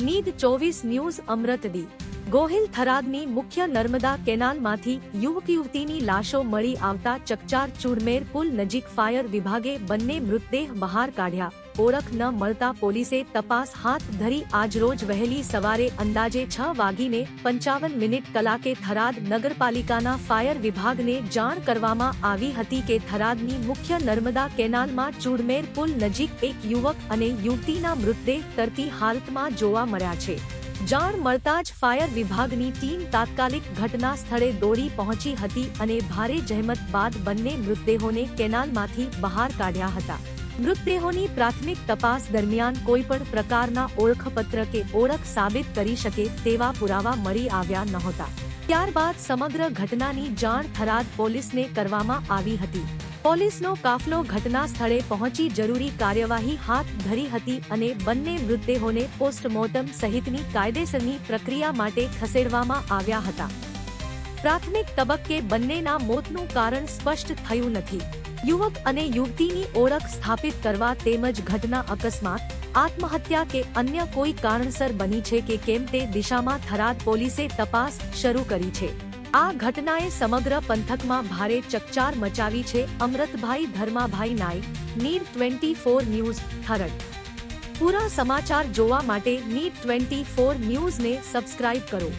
નીદ 24 news અમૃતડી Gohil થરાદની મુખ્ય નર્મદા કેનાલમાંથી યુવક-યુવતીની લાશો મળી આવતા ચકચાર ચૂડમેર પુલ નજીક ફાયર વિભાગે બંને મૃતદેહ બહાર કાઢ્યા. ઓળખ ન મળતા પોલીસે તપાસ હાથ ધરી. આજરોજ વહેલી સવારે અંદાજે 6:55 કલાકે થરાદ નગરપાલિકાના ફાયર વિભાગને જાણ કરવામાં આવી હતી કે થરાદની મુખ્ય નર્મદા કેનાલમાં ચૂડમેર પુલ નજીક એક યુવક અને યુવતીના મૃતદેહ તરતી હાલતમાં જોવા મળ્યા છે. જાણ મળતા જ ફાયર વિભાગની ટીમ તાત્કાલિક ઘટના સ્થળે દોડી પહોંચી હતી અને ભારે જહેમત બાદ બંને મૃતદેહોને કેનાલમાંથી બહાર કાઢ્યા હતા. મૃતદેહોની પ્રાથમિક તપાસ દરમિયાન કોઈપણ પ્રકારના ઓળખપત્ર કે ઓળખ સાબિત કરી શકે તેવા પુરાવા મળી આવ્યા નહોતા. ત્યારબાદ સમગ્ર ઘટનાની જાણ થરાદ પોલીસને કરવામાં આવી હતી. પોલીસનો કાફલો ઘટના સ્થળે પહોંચી જરૂરી કાર્યવાહી હાથ ધરી હતી અને બંને મૃતદેહોને પોસ્ટમોર્ટમ સહિતની કાયદેસરની પ્રક્રિયા માટે ખસેડવામાં આવ્યા હતા. પ્રાથમિક તબક્કે બંનેના મોતનું કારણ સ્પષ્ટ થયું નથી. યુવક અને યુવતીની ઓળખ સ્થાપિત કરવા તેમજ ઘટના અકસ્માત, આત્મહત્યા કે અન્ય કોઈ કારણસર બની છે કે કેમ તે દિશામાં થરાદ પોલીસે તપાસ શરૂ કરી છે. આ ઘટનાએ સમગ્ર પંથકમાં ભારે ચકચાર મચાવી છે. અમૃતભાઈ ધર્માભાઈ નાઈ, નીડ 24 ન્યૂઝ, થરાદ. પૂરા સમાચાર જોવા માટે નીડ 24 ન્યૂઝને સબસ્ક્રાઇબ કરો.